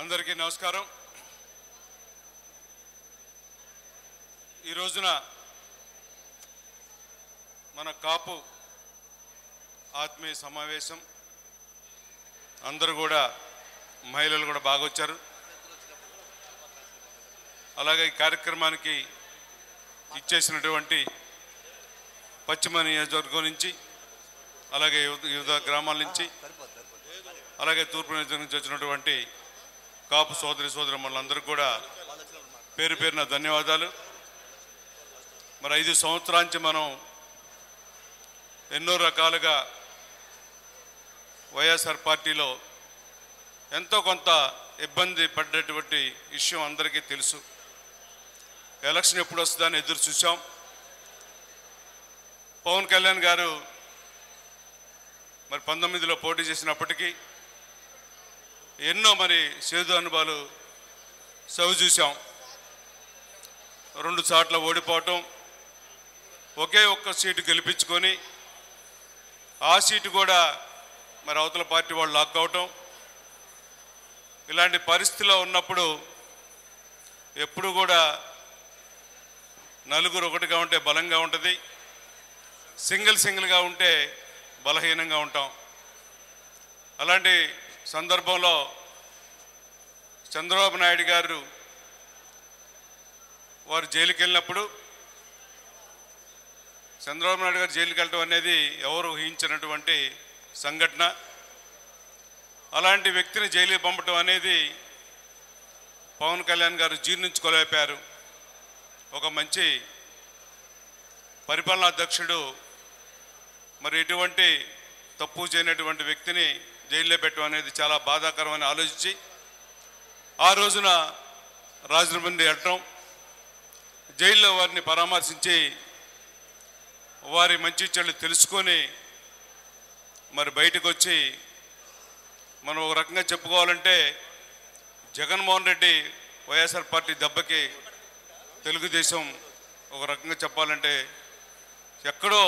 అందరికీ నమస్కారం. ఈ రోజున మన కాపు ఆత్మీయ సమావేశం అందరూ కూడా మహిళలు కూడా బాగా వచ్చారు. అలాగే ఈ కార్యక్రమానికి ఇచ్చేసినటువంటి పశ్చిమ నియోజకవర్గం నుంచి, అలాగే వివిధ గ్రామాల నుంచి, అలాగే తూర్పు నియోజకవర్గం నుంచి వచ్చినటువంటి కాపు సోదరి మనందరికీ కూడా పేరు పేరున ధన్యవాదాలు. మరి 5 సంవత్సరాల నుంచి మనం ఎన్నో రకాలుగా వైఎస్ఆర్ పార్టీలో ఎంతో కొంత ఇబ్బంది పడ్డటువంటి విషయం అందరికీ తెలుసు. ఎలక్షన్ ఎప్పుడు వస్తుందని ఎదురు చూసాం. పవన్ కళ్యాణ్ గారు మరి 19లో పోటీ చేసినప్పటికీ ఎన్నో మరి సేదు అనుభవాలు సవి చూసాం. 2 సార్లు ఓడిపోవటం, ఒకే ఒక్క సీటు గెలిపించుకొని ఆ సీటు కూడా మరి అవతల పార్టీ వాళ్ళు లాక్ అవటం, ఇలాంటి పరిస్థితిలో ఉన్నప్పుడు ఎప్పుడు కూడా నలుగురు ఒకటిగా ఉంటే బలంగా ఉంటుంది, సింగిల్గా ఉంటే బలహీనంగా ఉంటాం. అలాంటి సందర్భంలో చంద్రబాబు నాయుడు గారు వారు జైలుకి వెళ్ళినప్పుడు, చంద్రబాబు నాయుడు గారు జైలుకి వెళ్ళటం అనేది ఎవరు ఊహించినటువంటి సంఘటన. అలాంటి వ్యక్తిని జైలుకి పంపటం అనేది పవన్ కళ్యాణ్ గారు జీర్ణించుకోలేకపోయారు. ఒక మంచి పరిపాలనా అధ్యక్షుడు మరి ఎటువంటి తప్పు చేయనటువంటి వ్యక్తిని జైల్లో పెట్టడం అనేది చాలా బాధాకరమని ఆలోచించి ఆ రోజున రాజమండ్రి వెళ్ళటం, జైల్లో వారిని పరామర్శించి వారి మంచి చెడు తెలుసుకొని మరి బయటకు వచ్చి మనం ఒక రకంగా చెప్పుకోవాలంటే జగన్మోహన్ రెడ్డి వైఎస్ఆర్ పార్టీ దెబ్బకి తెలుగుదేశం ఒక రకంగా చెప్పాలంటే ఎక్కడో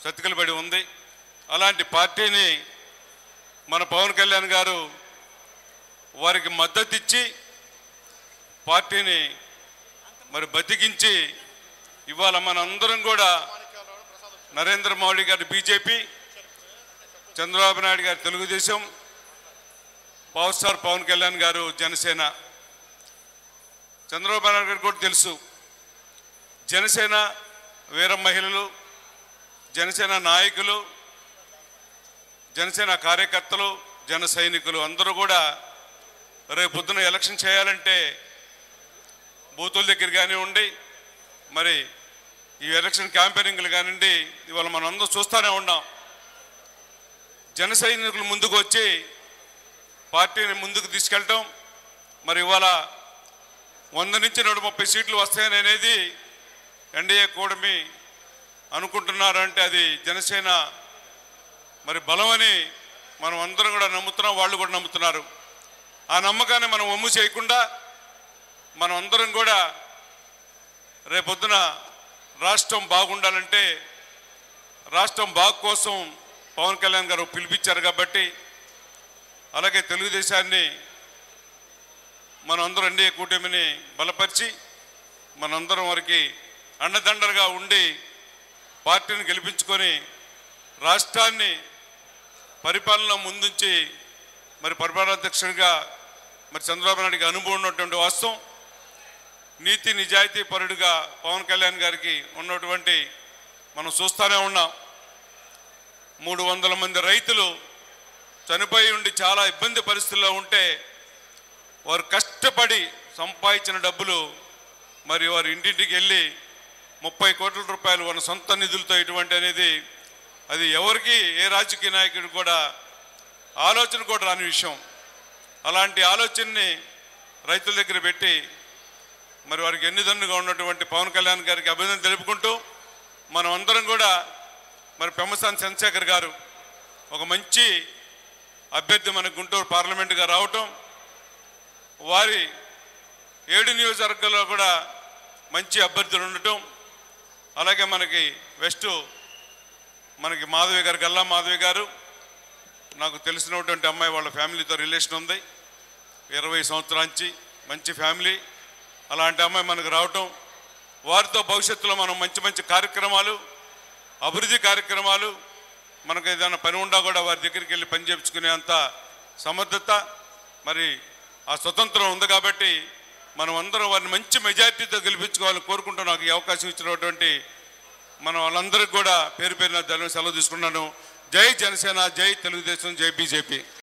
సతికిల పడి ఉంది. అలాంటి పార్టీని మన పవన్ కళ్యాణ్ గారు వారికి మద్దతు ఇచ్చి పార్టీని మరి బతికించి ఇవాళ మనందరం కూడా నరేంద్ర మోడీ గారి బీజేపీ, చంద్రబాబు నాయుడు గారి తెలుగుదేశం, పవర్ స్టార్ పవన్ కళ్యాణ్ గారు జనసేన. చంద్రబాబు నాయుడు గారికి కూడా తెలుసు, జనసేన వీర మహిళలు, జనసేన నాయకులు, జనసేన కార్యకర్తలు, జన సైనికులు అందరూ కూడా రేపు పొద్దున ఎలక్షన్ చేయాలంటే బూతుల దగ్గర కానివ్వండి, మరి ఈ ఎలక్షన్ క్యాంపెయినింగ్లు కానివ్వండి, ఇవాళ మనం అందరూ చూస్తూనే ఉన్నాం. జన సైనికులు ముందుకు వచ్చి పార్టీని ముందుకు తీసుకెళ్ళటం, మరి ఇవాళ 100 నుంచి 130 సీట్లు వస్తాయని అనేది ఎన్డీఏ కూటమి అనుకుంటున్నారంటే అది జనసేన మరి బలమని మనం అందరం కూడా నమ్ముతున్నాం, వాళ్ళు కూడా నమ్ముతున్నారు. ఆ నమ్మకాన్ని మనం వమ్ము చేయకుండా మనం అందరం కూడా రేపొద్దున రాష్ట్రం బాగుండాలంటే రాష్ట్రం బాగు కోసం పవన్ కళ్యాణ్ గారు పిలిపించారు కాబట్టి, అలాగే తెలుగుదేశాన్ని మనందరం ఎన్డీఏ కూటమిని బలపరిచి మనందరం వారికి అండదండలుగా ఉండి పార్టీని గెలిపించుకొని రాష్ట్రాన్ని పరిపాలన ముందుంచి మరి పరిపాలనాధ్యక్షుడిగా మరి చంద్రబాబు నాయుడికి అనుభవం ఉన్నటువంటి వాస్తవం, నీతి నిజాయితీ పరుడుగా పవన్ కళ్యాణ్ గారికి ఉన్నటువంటి మనం చూస్తూనే ఉన్నాం. 300 మంది రైతులు చనిపోయి ఉండి చాలా ఇబ్బంది పరిస్థితుల్లో ఉంటే వారు కష్టపడి సంపాదించిన డబ్బులు మరి వారి ఇంటింటికి వెళ్ళి 30 కోట్ల రూపాయలు మన సొంత నిధులతో ఇటువంటి అనేది అది ఎవరికి ఏ రాజకీయ నాయకుడు కూడా ఆలోచన కూడా రాని విషయం. అలాంటి ఆలోచనని రైతుల దగ్గర పెట్టి మరి వారికి ఎన్నిదన్నుగా ఉన్నటువంటి పవన్ కళ్యాణ్ గారికి అభినందన తెలుపుకుంటూ మనం అందరం కూడా మరి పెమ్మసాని చంద్రశేఖర్ గారు ఒక మంచి అభ్యర్థి మన గుంటూరు పార్లమెంటుగా రావటం, వారి 7 నియోజకవర్గాల్లో కూడా మంచి అభ్యర్థులు ఉండటం, అలాగే మనకి వెస్ట్ మనకి మాధవి గారు, గల్లా మాధవి గారు నాకు తెలిసినటువంటి అమ్మాయి వాళ్ళ ఫ్యామిలీతో రిలేషన్ ఉంది. 20 సంవత్సరాల నుంచి మంచి ఫ్యామిలీ. అలాంటి అమ్మాయి మనకు రావటం, వారితో భవిష్యత్తులో మనం మంచి మంచి కార్యక్రమాలు, అభివృద్ధి కార్యక్రమాలు, మనకు ఏదైనా పని ఉండా కూడా వారి దగ్గరికి వెళ్ళి పని చేయించుకునే అంత సమర్థత, మరి ఆ స్వతంత్రం ఉంది. కాబట్టి మనం అందరం వారిని మంచి మెజార్టీతో గెలిపించుకోవాలని కోరుకుంటూ నాకు ఈ అవకాశం ఇచ్చినటువంటి మనం వాళ్ళందరికీ కూడా పేరు పేరున సెలవు తీసుకున్నాను. జై జనసేన, జై తెలుగుదేశం, జై బీజేపీ.